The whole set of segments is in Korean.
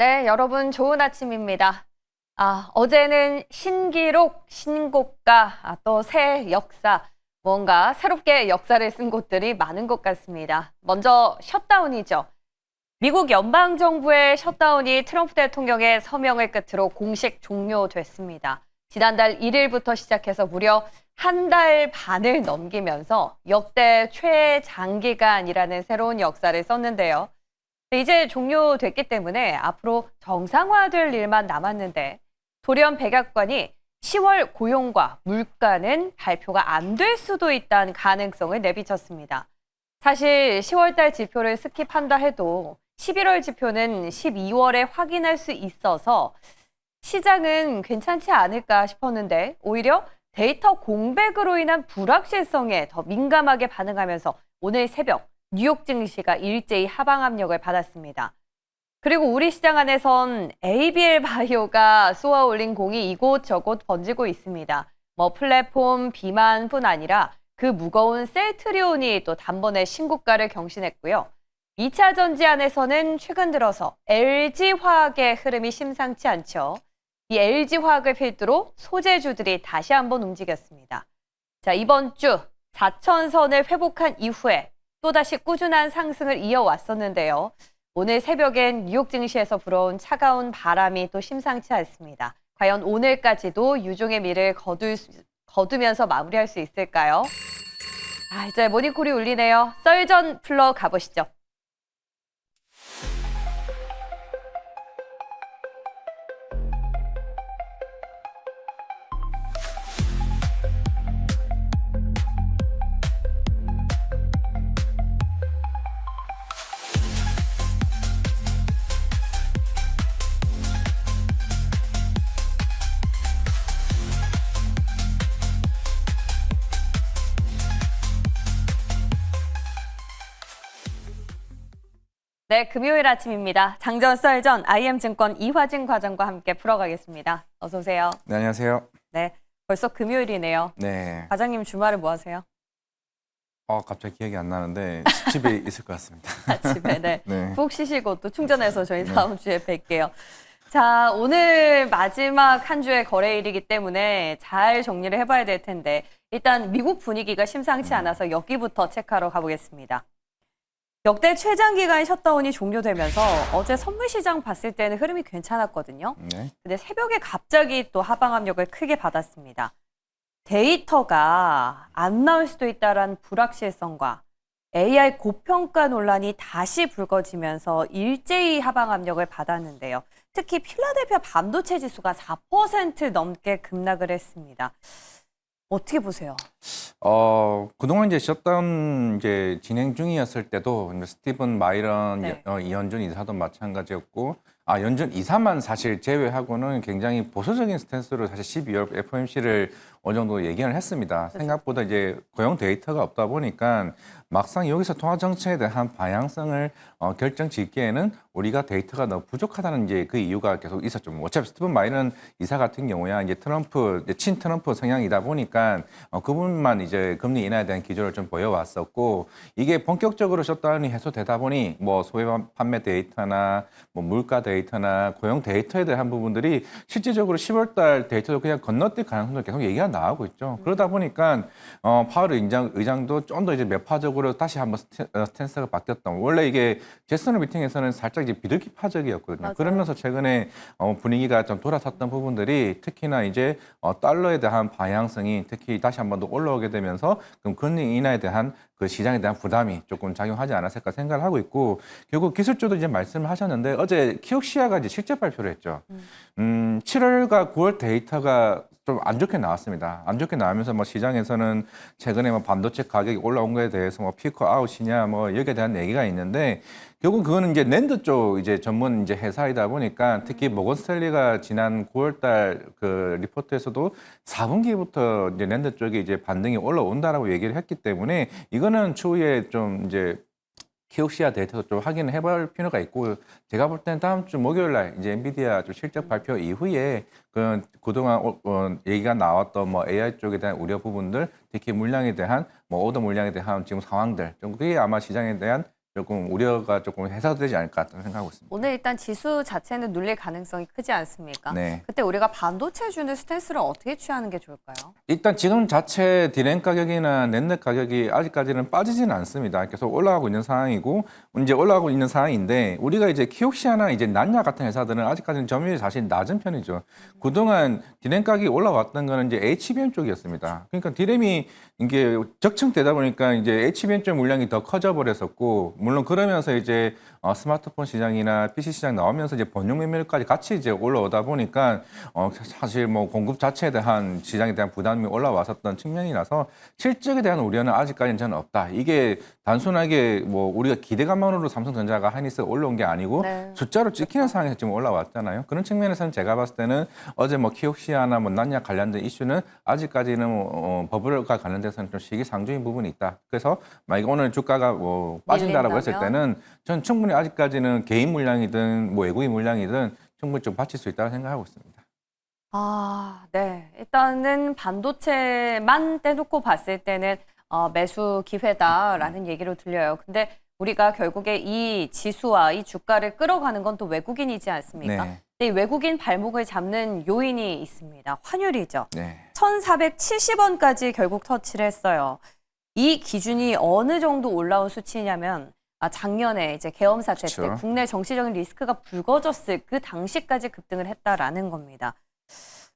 네, 여러분 좋은 아침입니다. 어제는 신기록, 신고가, 또 새 역사, 뭔가 새롭게 역사를 쓴 곳들이 많은 것 같습니다. 먼저 셧다운이죠. 미국 연방정부의 셧다운이 트럼프 대통령의 서명을 끝으로 공식 종료됐습니다. 지난달 1일부터 시작해서 무려 한 달 반을 넘기면서 역대 최장기간이라는 새로운 역사를 썼는데요. 이제 종료됐기 때문에 앞으로 정상화될 일만 남았는데 돌연 백악관이 10월 고용과 물가는 발표가 안 될 수도 있다는 가능성을 내비쳤습니다. 사실 10월 달 지표를 스킵한다 해도 11월 지표는 12월에 확인할 수 있어서 시장은 괜찮지 않을까 싶었는데 오히려 데이터 공백으로 인한 불확실성에 더 민감하게 반응하면서 오늘 새벽 뉴욕 증시가 일제히 하방 압력을 받았습니다. 그리고 우리 시장 안에선 ABL 바이오가 쏘아 올린 공이 이곳저곳 번지고 있습니다. 플랫폼 비만뿐 아니라 그 무거운 셀트리온이 또 단번에 신고가를 경신했고요. 2차 전지 안에서는 최근 들어서 LG화학의 흐름이 심상치 않죠. 이 LG화학을 필두로 소재주들이 다시 한번 움직였습니다. 자, 이번 주 4천선을 회복한 이후에 또다시 꾸준한 상승을 이어왔었는데요. 오늘 새벽엔 뉴욕 증시에서 불어온 차가운 바람이 또 심상치 않습니다. 과연 오늘까지도 유종의 미를 거두면서 마무리할 수 있을까요? 이제 모닝콜이 울리네요. 썰전 풀러 가보시죠. 네, 금요일 아침입니다. 장전 썰전 IM증권 이화진 과장과 함께 풀어가겠습니다. 어서 오세요. 네, 안녕하세요. 네, 벌써 금요일이네요. 네. 과장님 주말에 뭐 하세요? 갑자기 기억이 안 나는데 집에 있을 것 같습니다. 집에, 네. 네. 푹 쉬시고 또 충전해서 저희 다음 주에 뵐게요. 자, 오늘 마지막 한 주의 거래일이기 때문에 잘 정리를 해봐야 될 텐데 일단 미국 분위기가 심상치 않아서 여기부터 체크하러 가보겠습니다. 역대 최장기간 셧다운이 종료되면서 어제 선물 시장 봤을 때는 흐름이 괜찮았거든요. 네. 근데 새벽에 갑자기 또 하방 압력을 크게 받았습니다. 데이터가 안 나올 수도 있다는 불확실성과 AI 고평가 논란이 다시 불거지면서 일제히 하방 압력을 받았는데요. 특히 필라델피아 반도체 지수가 4% 넘게 급락을 했습니다. 어떻게 보세요? 그동안 이제 셧다운 이제 진행 중이었을 때도 스티븐 마이런, 네. 이현준 이사도 마찬가지였고, 연준 이사만 사실 제외하고는 굉장히 보수적인 스탠스로 사실 12월 FOMC를 어느 정도 얘기를 했습니다. 그렇죠. 생각보다 이제 고용 데이터가 없다 보니까 막상 여기서 통화 정책에 대한 방향성을 결정 짓기에는 우리가 데이터가 너무 부족하다는 이제 그 이유가 계속 있었죠. 어차피 스티븐 마이런 이사 같은 경우야 이제 친 트럼프 성향이다 보니까 그분만 이제 금리 인하에 대한 기조를 좀 보여왔었고 이게 본격적으로 셧다운이 해소되다 보니 소매 판매 데이터나 물가 데이터나 고용 데이터에 대한 부분들이 실질적으로 10월 달 데이터도 그냥 건너뛸 가능성도 계속 얘기가 나오고 있죠. 그러다 보니까 파월 의장도 좀 더 이제 매파적으로 다시 한번 스탠스가 바뀌었던. 원래 이게 제스너 미팅에서는 살짝 이제 비둘기파적이었거든요. 맞아요. 그러면서 최근에 분위기가 좀 돌아섰던 부분들이 특히나 이제 달러에 대한 방향성이 특히 다시 한번 더 올라오게 되면서 그럼 금리 인하에 대한 그 시장에 대한 부담이 조금 작용하지 않았을까 생각을 하고 있고 결국 기술주도 이제 말씀을 하셨는데 어제 키옥시아가 이제 실적 발표를 했죠. 7월과 9월 데이터가 좀 안 좋게 나왔습니다. 안 좋게 나오면서 시장에서는 최근에 반도체 가격이 올라온 거에 대해서 피크 아웃이냐 여기에 대한 얘기가 있는데 결국 그거는 이제 낸드 쪽 이제 전문 이제 회사이다 보니까 특히 모건 스탠리가 지난 9월 달 그 리포트에서도 4분기부터 이제 낸드 쪽에 이제 반등이 올라온다라고 얘기를 했기 때문에 이거는 추후에 좀 이제 키옥시아 데이터도 좀 확인을 해볼 필요가 있고 제가 볼 때는 다음 주 목요일 날 이제 엔비디아 좀 실적 발표 이후에 그동안 얘기가 나왔던 AI 쪽에 대한 우려 부분들 특히 물량에 대한 오더 물량에 대한 지금 상황들 좀 그게 아마 시장에 대한 조금 우려가 조금 해소되지 않을까 생각하고 있습니다. 오늘 일단 지수 자체는 눌릴 가능성이 크지 않습니까? 네. 그때 우리가 반도체주는 스탠스를 어떻게 취하는 게 좋을까요? 일단 지금 자체 디램 가격이나 낸드 가격이 아직까지는 빠지지는 않습니다. 계속 올라가고 있는 상황이고 이제 올라가고 있는 상황인데 우리가 이제 키옥시아나 이제 난야 같은 회사들은 아직까지는 점유율이 사실 낮은 편이죠. 그동안 디램 가격이 올라왔던 거는 이제 HBM 쪽이었습니다. 그러니까 디램이 이게 적층되다 보니까 이제 HBM 쪽 물량이 더 커져 버렸었고 물론 그러면서 이제 스마트폰 시장이나 PC 시장 나오면서 이제 번역 매매까지 같이 이제 올라오다 보니까 사실 뭐 공급 자체에 대한 시장에 대한 부담이 올라왔었던 측면이라서 실적에 대한 우려는 아직까지는 저는 없다. 이게 단순하게 뭐 우리가 기대감만으로 삼성전자가 하이닉스가 올라온 게 아니고 네. 숫자로 찍히는 상황에서 지금 올라왔잖아요. 그런 측면에서는 제가 봤을 때는 어제 뭐 키옥시아나 뭐 난야 관련된 이슈는 아직까지는 버블과 관련돼서는 좀 시기상조인 부분이 있다. 그래서 만약에 오늘 주가가 뭐 빠진다라고 했을 때는 전 충분히 아직까지는 개인 물량이든 뭐 외국인 물량이든 충분히 좀 받칠 수 있다고 생각하고 있습니다. 아, 네. 일단은 반도체만 떼놓고 봤을 때는 매수 기회다라는 얘기로 들려요. 근데 우리가 결국에 이 지수와 이 주가를 끌어가는 건 또 외국인이지 않습니까? 네. 근데 이 외국인 발목을 잡는 요인이 있습니다. 환율이죠. 네. 1,470원까지 결국 터치를 했어요. 이 기준이 어느 정도 올라온 수치냐면 작년에 이제 계엄 사태 때 그쵸. 국내 정치적인 리스크가 불거졌을 그 당시까지 급등을 했다라는 겁니다.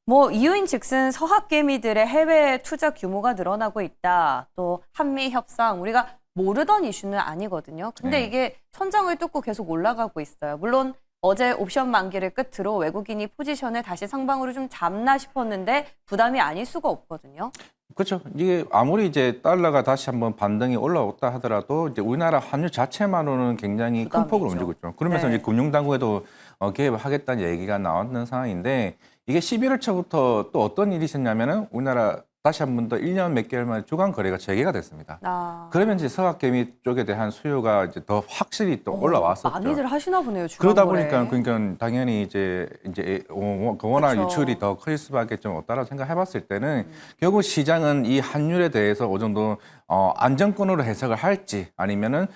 뭐 이유인즉슨 서학개미들의 해외 투자 규모가 늘어나고 있다. 또 한미 협상 우리가 모르던 이슈는 아니거든요. 근데 네. 이게 천장을 뚫고 계속 올라가고 있어요. 물론 어제 옵션 만기를 끝으로 외국인이 포지션을 다시 상방으로 좀 잡나 싶었는데 부담이 아닐 수가 없거든요. 그렇죠. 이게 아무리 이제 달러가 다시 한번 반등이 올라왔다 하더라도 이제 우리나라 환율 자체만으로는 굉장히 큰 부담이죠. 폭으로 움직이고 있죠. 그러면서 네. 이제 금융당국에도 개입을 하겠다는 얘기가 나왔는 상황인데 이게 11월 초부터 또 어떤 일이 있었냐면은 우리나라 다시 한 번 더 1년 몇 개월 만에 주간 거래가 재개가 됐습니다. 그러면 이제 서학개미 쪽에 대한 수요가 이제 더 확실히 또 올라왔었죠. 많이들 하시나 보네요. 그러다 주간거래. 보니까 그러니까 당연히 이제 워낙 그쵸. 유출이 더 클 수밖에 좀 없다라고 생각해봤을 때는 결국 시장은 이 환율에 대해서 어느 정도 안정권으로 해석을 할지 아니면은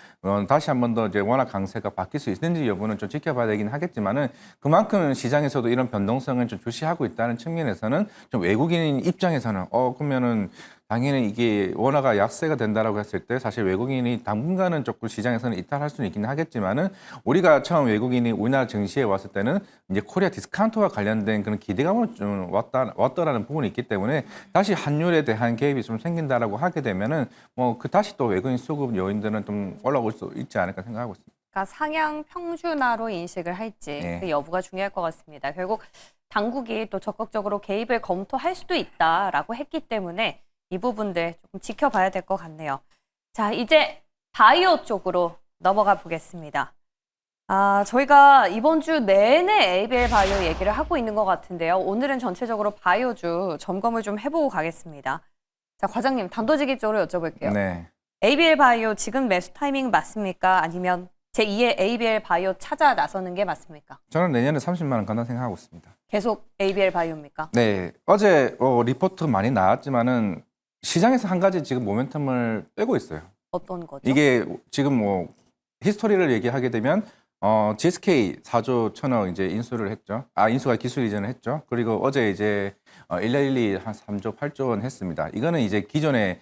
다시 한 번 더 이제 워낙 강세가 바뀔 수 있는지 여부는 좀 지켜봐야 되긴 하겠지만은 그만큼 시장에서도 이런 변동성을 좀 주시하고 있다는 측면에서는 좀 외국인 입장에서는 그러면은 당연히 이게 원화가 약세가 된다라고 했을 때 사실 외국인이 당분간은 조금 시장에서는 이탈할 수는 있긴 하겠지만은 우리가 처음 외국인이 우리나라 증시에 왔을 때는 이제 코리아 디스카운트와 관련된 그런 기대감으로 좀 왔더라는 부분이 있기 때문에 다시 환율에 대한 개입이 좀 생긴다라고 하게 되면은 뭐 그 다시 또 외국인 수급 요인들은 좀 올라올 수 있지 않을까 생각하고 있습니다. 그러니까 상향 평준화로 인식을 할지 네. 그 여부가 중요할 것 같습니다. 결국 당국이 또 적극적으로 개입을 검토할 수도 있다라고 했기 때문에 이 부분들 조금 지켜봐야 될 것 같네요. 자, 이제 바이오 쪽으로 넘어가 보겠습니다. 저희가 이번 주 내내 ABL 바이오 얘기를 하고 있는 것 같은데요. 오늘은 전체적으로 바이오주 점검을 좀 해보고 가겠습니다. 자, 과장님 단도직입적으로 여쭤볼게요. 네. ABL 바이오 지금 매수 타이밍 맞습니까? 아니면 제2의 ABL 바이오 찾아 나서는 게 맞습니까? 저는 내년에 30만 원 간다 생각하고 있습니다. 계속 ABL 바이오입니까? 네. 어제 리포트 많이 나왔지만은 시장에서 한 가지 지금 모멘텀을 빼고 있어요. 어떤 거죠? 이게 지금 뭐 히스토리를 얘기하게 되면 GSK 4조 1천억 이제 인수를 했죠. 인수가 기술 이전을 했죠. 그리고 어제 이제 1112 한 3조 8조 원 했습니다. 이거는 이제 기존에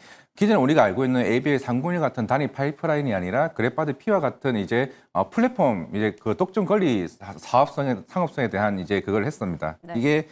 우리가 알고 있는 ABL 301 같은 단위 파이프라인이 아니라 그래파드 P와 같은 이제 플랫폼 이제 그 독점 권리 상업성에 대한 이제 그걸 했습니다. 네. 이게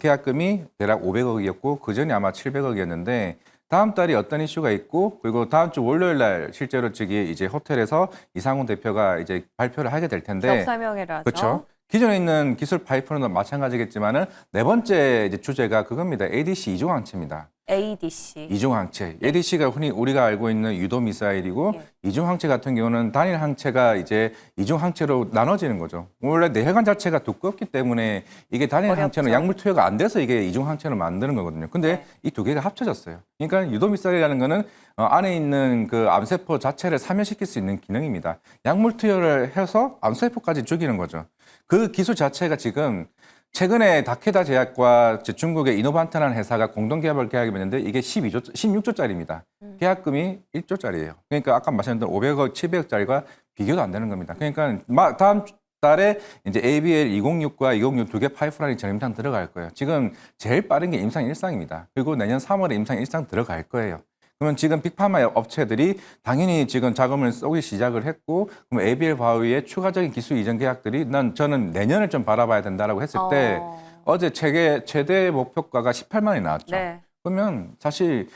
계약금이 대략 500억이었고 그 전에 아마 700억이었는데 다음 달이 어떤 이슈가 있고 그리고 다음 주 월요일 날 실제로 저기 이제 호텔에서 이상훈 대표가 이제 발표를 하게 될 텐데 기업 설명회를 하죠. 그렇죠. 기존에 있는 기술 파이프는 마찬가지겠지만은 네 번째 이제 주제가 그겁니다. ADC 이중항체입니다. ADC. 이중항체. ADC가 흔히 우리가 알고 있는 유도 미사일이고 예. 이중항체 같은 경우는 단일 항체가 이제 이중항체로 나눠지는 거죠. 원래 내혈관 자체가 두껍기 때문에 이게 단일 어렵죠. 항체는 약물 투여가 안 돼서 이게 이중항체로 만드는 거거든요. 근데 네. 이 두 개가 합쳐졌어요. 그러니까 유도 미사일이라는 거는 안에 있는 그 암세포 자체를 사멸시킬 수 있는 기능입니다. 약물 투여를 해서 암세포까지 죽이는 거죠. 그 기술 자체가 지금 최근에 다케다 제약과 중국의 이노반트라는 회사가 공동 개발 계약이 맺는데 이게 16조짜리입니다. 계약금이 1조짜리예요. 그러니까 아까 말씀드린 500억, 700억짜리가 비교도 안 되는 겁니다. 그러니까 다음 달에 이제 ABL 206과 206 두 개 파이프라인이 전 임상 들어갈 거예요. 지금 제일 빠른 게 임상 1상입니다. 그리고 내년 3월에 임상 1상 들어갈 거예요. 그러면 지금 빅파마 업체들이 당연히 지금 자금을 쏘기 시작을 했고, 그럼 ABL 바이오의 추가적인 기술 이전 계약들이 저는 내년을 좀 바라봐야 된다라고 했을 때 어제 최대 목표가가 18만 원이 나왔죠. 네. 그러면 사실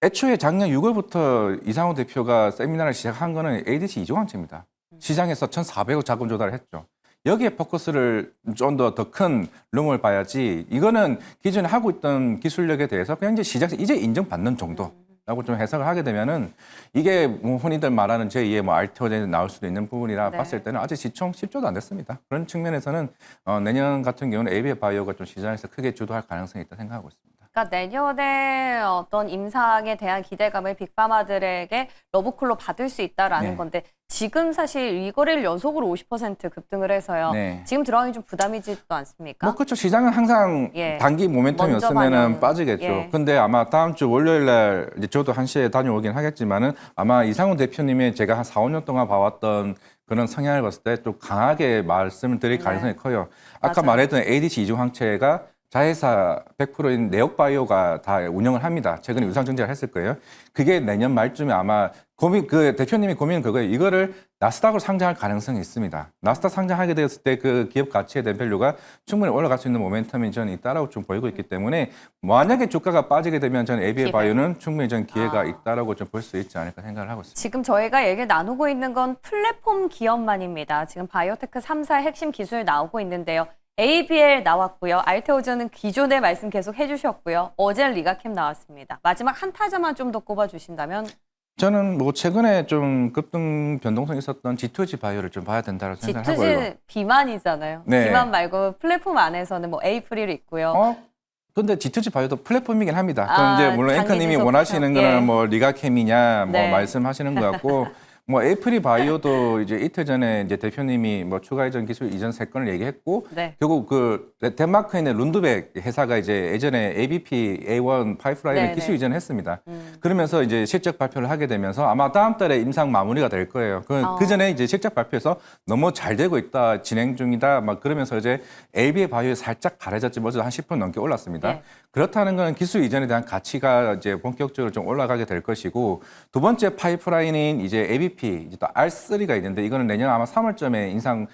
애초에 작년 6월부터 이상호 대표가 세미나를 시작한 거는 ADC 2조 항체입니다. 시장에서 1,400억 자금 조달을 했죠. 여기에 포커스를 좀 더 큰 룸을 봐야지, 이거는 기존에 하고 있던 기술력에 대해서 그냥 이제 시장에서 이제 인정받는 정도라고 좀 해석을 하게 되면은 이게 뭐 흔히들 말하는 제2의 뭐 알테오젠이 나올 수도 있는 부분이라 네. 봤을 때는 아직 시총 10조도 안 됐습니다. 그런 측면에서는 내년 같은 경우는 ABL 바이오가 좀 시장에서 크게 주도할 가능성이 있다 생각하고 있습니다. 그러니까 내년에 어떤 임상에 대한 기대감을 빅파마들에게 러브콜로 받을 수 있다라는 네. 건데 지금 사실 이거를 연속으로 50% 급등을 해서요. 네. 지금 들어가기 좀 부담이지도 않습니까? 뭐 그렇죠. 시장은 항상 예. 단기 먼저 모멘텀이었으면 반영. 빠지겠죠. 예. 근데 아마 다음 주 월요일 날 이제 저도 1시에 다녀오긴 하겠지만은 아마 이상훈 대표님의 제가 한 4, 5년 동안 봐왔던 그런 성향을 봤을 때 좀 강하게 말씀을 드릴 네. 가능성이 커요. 아까 맞아요. 말했던 ADC 이중 항체가 자회사 100%인 네옥바이오가 다 운영을 합니다. 최근에 유상 증자를 했을 거예요. 그게 내년 말쯤에 아마 대표님이 고민은 그거예요. 이거를 나스닥으로 상장할 가능성이 있습니다. 나스닥 상장하게 되었을 때 그 기업 가치에 대한 밸류가 충분히 올라갈 수 있는 모멘텀이 저는 있다라고 좀 보이고 있기 때문에 만약에 주가가 빠지게 되면 저는 ABL 바이오는 충분히 전 기회가 있다라고 좀 볼 수 있지 않을까 생각을 하고 있습니다. 지금 저희가 얘기를 나누고 있는 건 플랫폼 기업만입니다. 지금 바이오테크 3사의 핵심 기술 나오고 있는데요. ABL 나왔고요. 알테오젠은 기존의 말씀 계속 해주셨고요. 어제 리가캠 나왔습니다. 마지막 한 타자만 좀 더 꼽아주신다면? 저는 뭐 최근에 좀 급등 변동성이 있었던 G2G 바이오를 좀 봐야 된다고 생각하고요. G2G 비만이잖아요. 네. 비만 말고 플랫폼 안에서는 뭐 에이프릴 있고요. 근데 G2G 바이오도 플랫폼이긴 합니다. 아, 그럼 이제 물론 장기 앵커님이 지속 원하시는 예. 거는 뭐 리가캠이냐 뭐 네. 말씀하시는 것 같고 뭐 에이프리 바이오도 이제 이틀 전에 이제 대표님이 뭐 추가 이전 기술 이전 3건을 얘기했고 네. 결국 그 덴마크에 있는 룬드백 회사가 이제 예전에 ABP A1 파이프라인을 네네. 기술 이전을 했습니다. 그러면서 이제 실적 발표를 하게 되면서 아마 다음 달에 임상 마무리가 될 거예요. 그 전에 이제 실적 발표에서 너무 잘 되고 있다, 진행 중이다, 막 그러면서 이제 ABA 바이오에 살짝 바래졌지 뭐죠 한 10% 넘게 올랐습니다. 네. 그렇다는 건 기술 이전에 대한 가치가 이제 본격적으로 좀 올라가게 될 것이고 두 번째 파이프라인인 이제 ABP 이제 또 R3가 있는데 이거는 내년 아마 3월쯤에 인상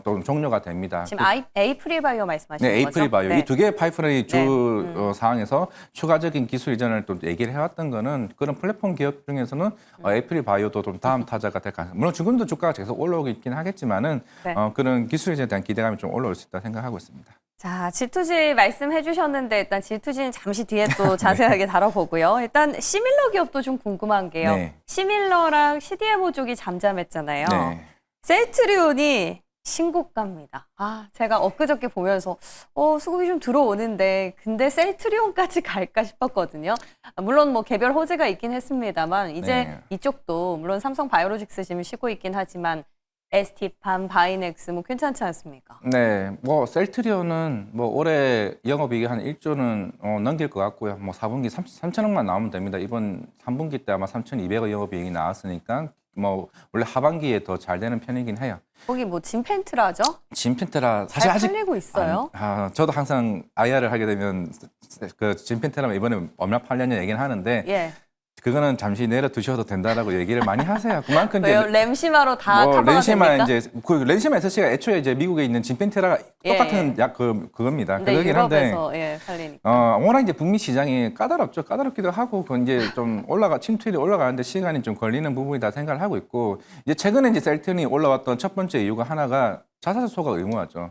또 종료가 됩니다. 지금 에이프릴 바이오 말씀하시는 네, 거죠? 에이프릴 바이오. 네. 이 두 개의 파이프라인이 주 네. 사항에서 추가적인 기술 이전을 또 얘기를 해왔던 거는 그런 플랫폼 기업 중에서는 에이프릴 바이오도 좀 다음 타자가 될 가능성. 물론 지금도 주가가 계속 올라오고 있긴 하겠지만은 네. 그런 기술 이전에 대한 기대감이 좀 올라올 수 있다 생각하고 있습니다. 자, G2G 말씀해 주셨는데 일단 G2G는 잠시 뒤에 또 자세하게 다뤄보고요. 일단 시밀러 기업도 좀 궁금한 게요. 네. 시밀러랑 CDMO 쪽이 잠잠했잖아요. 네. 셀트리온이 신고가입니다. 제가 엊그저께 보면서 수급이 좀 들어오는데 근데 셀트리온까지 갈까 싶었거든요. 물론 뭐 개별 호재가 있긴 했습니다만 이제 네. 이쪽도 물론 삼성 바이오로직스 지금 쉬고 있긴 하지만 ST팜, 바이넥스 뭐 괜찮지 않습니까? 네, 뭐 셀트리온은 뭐 올해 영업이익이 한 1조는 넘길 것 같고요. 뭐 4분기 3천억만 나오면 됩니다. 이번 3분기 때 아마 3,200억 영업이익이 나왔으니까 뭐 원래 하반기에 더 잘 되는 편이긴 해요. 거기 뭐 진펜트라죠? 진펜테라 사실 잘 아직 팔리고 있어요. 저도 항상 IR을 하게 되면 그 진펜테라 이번에 얼마 팔렸냐 얘기는 하는데 예. 그거는 잠시 내려두셔도 된다라고 얘기를 많이 하세요. 그만큼 왜요? 램시마로 다 뭐 커버가 렌시마 됩니까? 이제 그 렌시마 SC가 애초에 이제 미국에 있는 진펜테라가 예. 똑같은 약 그겁니다. 근데 그거긴 한데 유럽에서 팔리니까. 워낙 이제 북미 시장이 까다롭죠. 까다롭기도 하고 그 이제 좀 침투율이 올라가는데 시간이 좀 걸리는 부분이다 생각을 하고 있고 이제 최근에 이제 셀튼이 올라왔던 첫 번째 이유가 하나가 자사주 소가 의무화죠.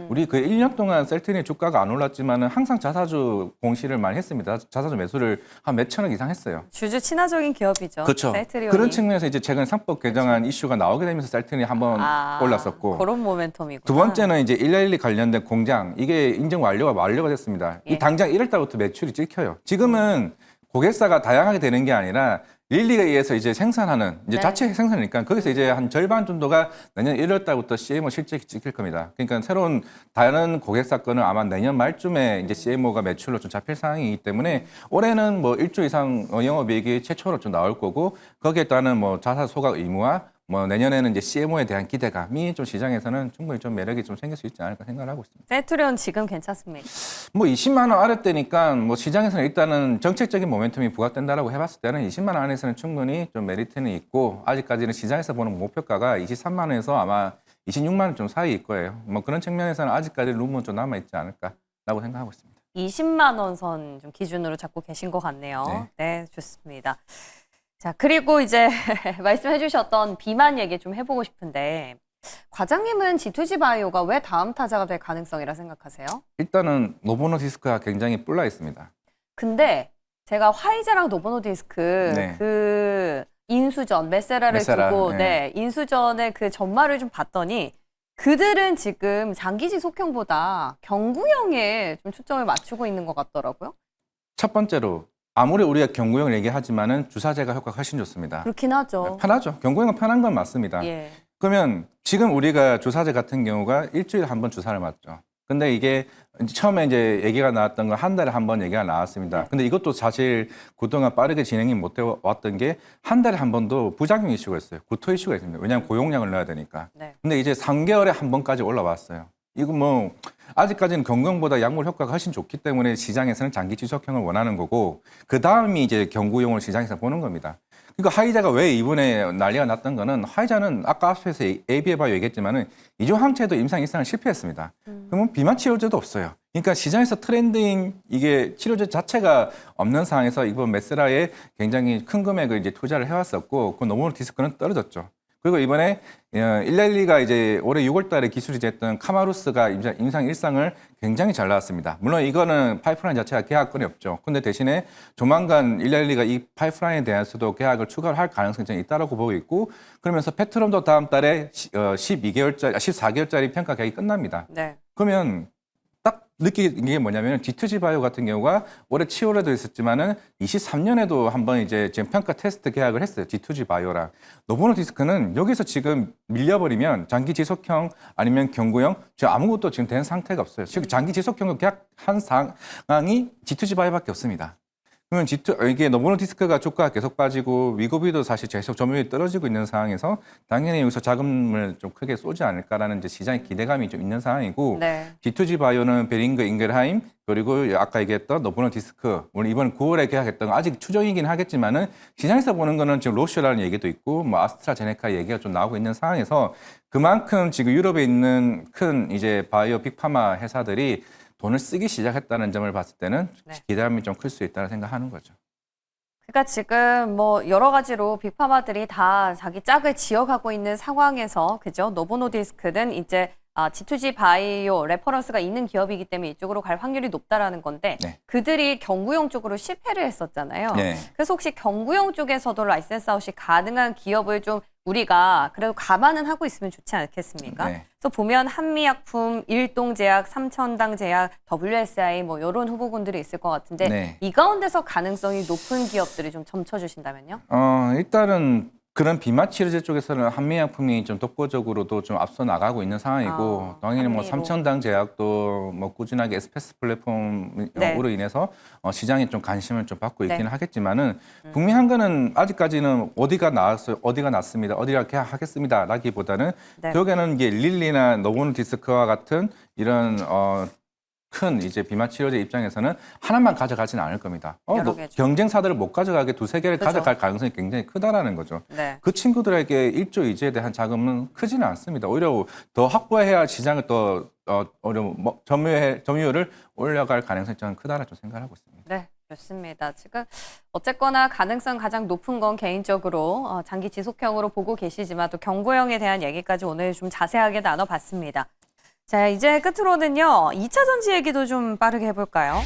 우리 그 1년 동안 셀튼의 주가가 안 올랐지만은 항상 자사주 공시를 많이 했습니다. 자사주 매수를 한 몇천억 이상 했어요. 주주 친화적인 기업이죠. 그렇죠. 셀트리온이. 그런 측면에서 이제 최근 상법 개정안 이슈가 나오게 되면서 셀튼이 한번 올랐었고 그런 모멘텀이구나. 두 번째는 이제 112 관련된 공장 이게 인증 완료가 됐습니다. 예. 이 당장 1월 달부터 매출이 찍혀요. 지금은 고객사가 다양하게 되는 게 아니라 릴리에 의해서 이제 생산하는 이제 네. 자체 생산이니까 거기서 이제 한 절반 정도가 내년 1월 달부터 CMO 실제 찍힐 겁니다. 그러니까 새로운 다른 고객사 건은 아마 내년 말쯤에 이제 CMO가 매출로 좀 잡힐 상황이기 때문에 올해는 뭐 1조 이상 영업이익이 최초로 좀 나올 거고 거기에 따른 뭐 자사 소각 의무화 뭐 내년에는 이제 CMO에 대한 기대감이 좀 시장에서는 충분히 좀 매력이 좀 생길 수 있지 않을까 생각을 하고 있습니다. 세트리온 지금 괜찮습니다. 뭐 20만 원 아래대니까 뭐 시장에서는 일단은 정책적인 모멘텀이 부각된다라고 해봤을 때는 20만 원 안에서는 충분히 좀 메리트는 있고 아직까지는 시장에서 보는 목표가가 23만 원에서 아마 26만 원 좀 사이일 거예요. 뭐 그런 측면에서는 아직까지 룸은 좀 남아 있지 않을까라고 생각하고 있습니다. 20만 원 선 좀 기준으로 잡고 계신 것 같네요. 네. 네, 좋습니다. 자, 그리고 이제 말씀해 주셨던 비만 얘기 좀 해보고 싶은데 과장님은 G2G 바이오가 왜 다음 타자가 될 가능성이라 생각하세요? 일단은 노보노디스크가 굉장히 뿔나 있습니다. 근데 제가 화이자랑 노보노디스크 네. 그 인수전 메세라를 메세라, 두고 네. 네, 인수전의 그 전말을 좀 봤더니 그들은 지금 장기지 속형보다 경구형에 좀 초점을 맞추고 있는 것 같더라고요. 첫 번째로 아무리 우리가 경구형을 얘기하지만은 주사제가 효과가 훨씬 좋습니다. 그렇긴 하죠. 편하죠. 경구형은 편한 건 맞습니다. 예. 그러면 지금 우리가 주사제 같은 경우가 일주일에 한 번 주사를 맞죠. 근데 이게 처음에 이제 얘기가 나왔던 건 한 달에 한 번 얘기가 나왔습니다. 근데 이것도 사실 그동안 빠르게 진행이 못 해왔던 게 한 달에 한 번도 부작용 이슈가 있어요. 구토 이슈가 있습니다. 왜냐하면 고용량을 넣어야 되니까. 네. 근데 이제 3개월에 한 번까지 올라왔어요. 이거 뭐 아직까지는 경구형보다 약물 효과가 훨씬 좋기 때문에 시장에서는 장기 지속형을 원하는 거고 그 다음이 이제 경구용을 시장에서 보는 겁니다. 그러니까 화이자가 왜 이번에 난리가 났던 거는 화이자는 아까 앞에서 AB에바이오 얘기했지만은 이종 항체도 임상 일상을 실패했습니다. 그러면 비만 치료제도 없어요. 그러니까 시장에서 트렌드인 이게 치료제 자체가 없는 상황에서 이번 메세라에 굉장히 큰 금액을 이제 투자를 해왔었고 그 노보노디스크는 떨어졌죠. 그리고 이번에 112가 이제 올해 6월 달에 기술이 됐던 카마루스가 임상 일상을 굉장히 잘 나왔습니다. 물론 이거는 파이프라인 자체가 계약권이 없죠. 근데 대신에 조만간 112가 이 파이프라인에 대해서도 계약을 추가를 할 가능성이 좀 있다고 보고 있고 그러면서 페트롬도 다음 달에 14개월짜리 평가 계약이 끝납니다. 네. 그러면 딱 느끼는 게 뭐냐면 G2G 바이오 같은 경우가 올해 7월에도 있었지만은 23년에도 한번 이제 지금 평가 테스트 계약을 했어요. G2G 바이오랑. 노보노디스크는 여기서 지금 밀려버리면 장기 지속형 아니면 경구형 지금 아무것도 지금 된 상태가 없어요. 지금 장기 지속형을 계약한 상황이 G2G 바이오밖에 없습니다. 그러면 이게 노보노디스크가 주가가 계속 빠지고 위고비도 사실 계속 점유율이 떨어지고 있는 상황에서 당연히 여기서 자금을 좀 크게 쏘지 않을까라는 이제 시장의 기대감이 좀 있는 상황이고 네. G2G 바이오는 베링거 잉겔하임 그리고 아까 얘기했던 노보노디스크 물론 이번 9월에 계약했던 건 아직 추정이긴 하겠지만은 시장에서 보는 거는 지금 로시라는 얘기도 있고 뭐 아스트라제네카 얘기가 좀 나오고 있는 상황에서 그만큼 지금 유럽에 있는 큰 이제 바이오 빅파마 회사들이 돈을 쓰기 시작했다는 점을 봤을 때는 네. 기대감이 좀 클 수 있다고 생각하는 거죠. 그러니까 지금 뭐 여러 가지로 빅파마들이 다 자기 짝을 지어가고 있는 상황에서 그죠? 노보노디스크는 이제 G2G 바이오 레퍼런스가 있는 기업이기 때문에 이쪽으로 갈 확률이 높다라는 건데 네. 그들이 경구용 쪽으로 실패를 했었잖아요. 네. 그래서 혹시 경구용 쪽에서도 라이센스 아웃이 가능한 기업을 좀 우리가 그래도 감안은 하고 있으면 좋지 않겠습니까? 네. 그래서 보면 한미약품, 일동제약, 삼천당제약, WSI 뭐 이런 후보군들이 있을 것 같은데 네. 이 가운데서 가능성이 높은 기업들이 좀 점쳐주신다면요? 일단은 그런 비만 치료제 쪽에서는 한미약품이 좀 독보적으로도 좀 앞서 나가고 있는 상황이고 당연히 뭐 한미로. 삼천당 제약도 뭐 꾸준하게 에스페스 플랫폼으로 네. 인해서 시장에 좀 관심을 좀 받고 있기는 네. 하겠지만은 분명한 거는 아직까지는 어디가 나왔어요, 어디가 났습니다, 어디가 계약하겠습니다라기보다는 네. 결국에는 이게 릴리나 노보노디스크와 같은 이런 큰 이제 비만 치료제 입장에서는 하나만 가져가지는 않을 겁니다. 여러 개죠. 경쟁사들을 못 가져가게 두세 개를 그죠. 가져갈 가능성이 굉장히 크다라는 거죠. 네. 그 친구들에게 1조 2조에 대한 자금은 크지는 않습니다. 오히려 더 확보해야 시장을 더 점유율을 올려갈 가능성이 좀 크다라 좀 생각하고 있습니다. 네, 좋습니다. 지금 어쨌거나 가능성 가장 높은 건 개인적으로 장기 지속형으로 보고 계시지만 또 경구형에 대한 얘기까지 오늘 좀 자세하게 나눠봤습니다. 자, 이제 끝으로는요. 2차 전지 얘기도 좀 빠르게 해볼까요?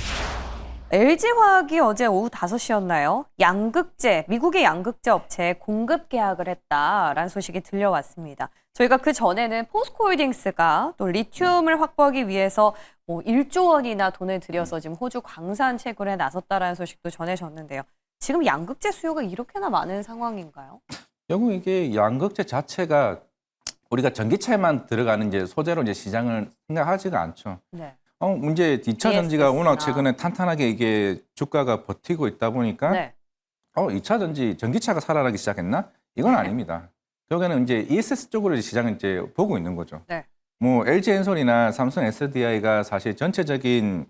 LG화학이 어제 오후 5시였나요? 양극재, 미국의 양극재 업체에 공급 계약을 했다라는 소식이 들려왔습니다. 저희가 그 전에는 포스코홀딩스가 또 리튬을 확보하기 위해서 뭐 1조 원이나 돈을 들여서 지금 호주 광산 채굴에 나섰다라는 소식도 전해졌는데요. 지금 양극재 수요가 이렇게나 많은 상황인가요? 결국 이게 양극재 자체가 우리가 전기차에만 들어가는 이제 소재로 이제 시장을 생각하지가 않죠. 네. 이제 2차 전지가 ESS 나. 워낙 최근에 탄탄하게 이게 주가가 버티고 있다 보니까 네. 2차 전지 전기차가 살아나기 시작했나? 이건 네. 아닙니다. 결국에는 이제 ESS 쪽으로 시장을 이제 보고 있는 거죠. 네. 뭐 LG 엔솔이나 삼성 SDI가 사실 전체적인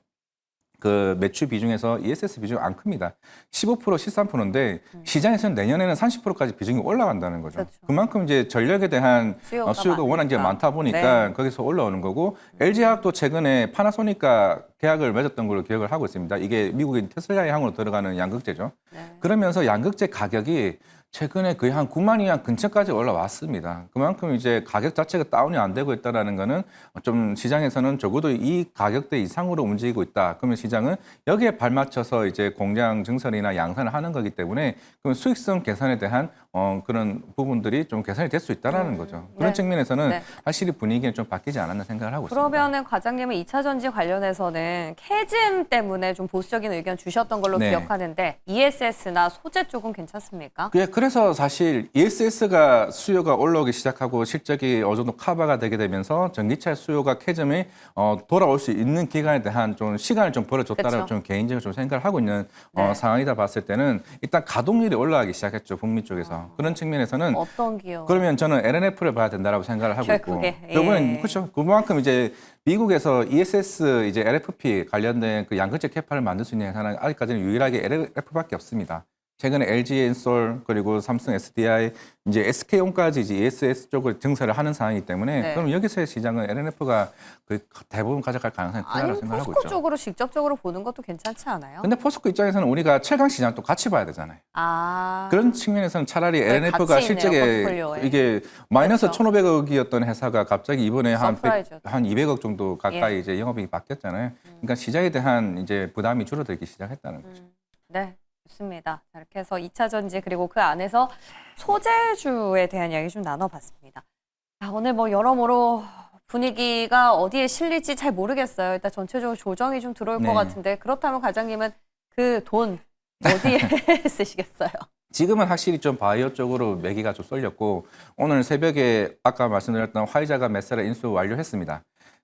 그 매출 비중에서 ESS 비중이 안 큽니다. 15%, 13%인데 시장에서는 내년에는 30%까지 비중이 올라간다는 거죠. 그렇죠. 그만큼 이제 전력에 대한 수요가 워낙 이제 많다 보니까 네. 거기서 올라오는 거고 LG화학도 최근에 파나소닉과 계약을 맺었던 걸로 기억을 하고 있습니다. 이게 미국인 테슬라의 항으로 들어가는 양극재죠. 네. 그러면서 양극재 가격이 최근에 거의 한 9만 위안 근처까지 올라왔습니다. 그만큼 이제 가격 자체가 다운이 안 되고 있다는 거는 좀 시장에서는 적어도 이 가격대 이상으로 움직이고 있다. 그러면 시장은 여기에 발맞춰서 이제 공장 증설이나 양산을 하는 거기 때문에 그럼 수익성 개선에 대한 그런 부분들이 좀 개선이 될 수 있다는 거죠. 그런 네. 측면에서는 네. 확실히 분위기는 좀 바뀌지 않았나 생각을 하고 있습니다. 그러면은 과장님은 2차 전지 관련해서는 캐즘 때문에 좀 보수적인 의견 주셨던 걸로 네. 기억하는데 ESS나 소재 쪽은 괜찮습니까? 그래서 사실 ESS가 수요가 올라오기 시작하고 실적이 어느 정도 커버가 되게 되면서 전기차 수요가 캐즘이 돌아올 수 있는 기간에 대한 좀 시간을 좀 벌어줬다라고 그쵸. 좀 개인적으로 좀 생각을 하고 있는 네. 상황이다 봤을 때는 일단 가동률이 올라가기 시작했죠. 북미 쪽에서. 그런 측면에서는 어떤 기업? 그러면 저는 LNF를 봐야 된다라고 생각을 하고 결국에, 있고. 예. 그거는 그렇죠. 그만큼 이제 미국에서 ESS 이제 LFP 관련된 그 양극재 캐파를 만들 수 있는 회사는 아직까지는 유일하게 LF밖에 없습니다. 최근에 LG 엔솔 그리고 삼성 SDI 이제 SK온까지 이제 ESS 쪽을 증설을 하는 상황이기 때문에 네. 그럼 여기서의 시장은 LNF가 그 대부분 가져갈 가능성이 크다고 아니면 생각하고 포스코 있죠. 쪽으로 직접적으로 보는 것도 괜찮지 않아요? 근데 포스코 입장에서는 우리가 최강 시장 또 같이 봐야 되잖아요. 아, 그런 측면에서는 차라리 LNF가 가치 있네요, 실적에 포트폴리오에. 이게 마이너스 그렇죠. 1,500억이었던 회사가 갑자기 이번에 서프라이즈였죠. 한 200억 정도 가까이 예. 이제 영업이익이 바뀌었잖아요. 그러니까 시장에 대한 이제 부담이 줄어들기 시작했다는 거죠. 네, 좋습니다. 자, 이렇게 해서 2차 전지 그리고 그 안에서 소재주에 대한 이야기 좀 나눠봤습니다. 자, 오늘 뭐 여러모로 분위기가 어디에 실릴지 잘 모르겠어요. 일단 전체적으로 조정이 좀 들어올 것 네. 같은데 그렇다면 과장님은 그 돈 어디에 쓰시겠어요? 지금은 확실히 좀 바이오 쪽으로 매기가 좀 쏠렸고 오늘 새벽에 아까 말씀드렸던 화이자가 메세라 인수 완료했습니다.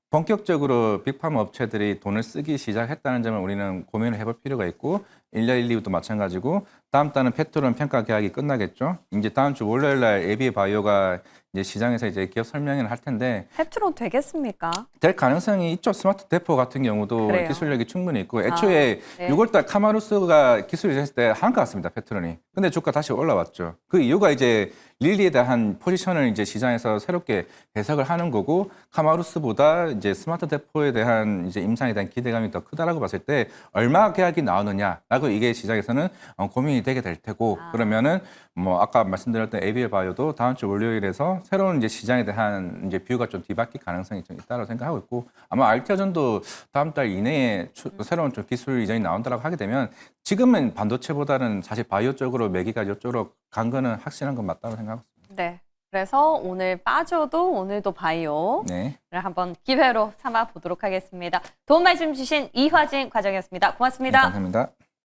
본격적으로 빅파마 업체들이 돈을 쓰기 시작했다는 점을 우리는 고민을 해볼 필요가 있고 112도 마찬가지고 다음 달은 페트론 평가 계약이 끝나겠죠. 이제 다음 주 월요일 날 에비 바이오가 이제 시장에서 이제 기업 설명회를 할 텐데 페트론 되겠습니까? 될 가능성이 있죠. 스마트 대포 같은 경우도 그래요? 기술력이 충분히 있고 애초에 네. 6월달 카마루스가 기술이 됐을 때 한가 같습니다. 페트론이. 근데 주가 다시 올라왔죠. 그 이유가 이제 릴리에 대한 포지션을 이제 시장에서 새롭게 해석을 하는 거고 카마루스보다 이제 스마트 대포에 대한 이제 임상에 대한 기대감이 더 크다라고 봤을 때 얼마 계약이 나오느냐라고 이게 시장에서는 고민이 되게 될 테고 그러면은 뭐 아까 말씀드렸던 ABL 바이오도 다음 주 월요일에서 새로운 이제 시장에 대한 이제 뷰가 좀 뒤바뀔 가능성이 좀 있다고 생각하고 있고 아마 알티아전도 다음 달 이내에 새로운 좀 기술 이전이 나온다라고 하게 되면 지금은 반도체보다는 사실 바이오 쪽으로 매기가 이쪽으로 간 거는 확실한 건 맞다고 생각하고 있습니다. 네. 그래서 오늘 빠져도 오늘도 바이오를 네. 한번 기회로 삼아 보도록 하겠습니다. 도움 말씀 주신 이화진 과장이었습니다. 네, 고맙습니다. 감사합니다.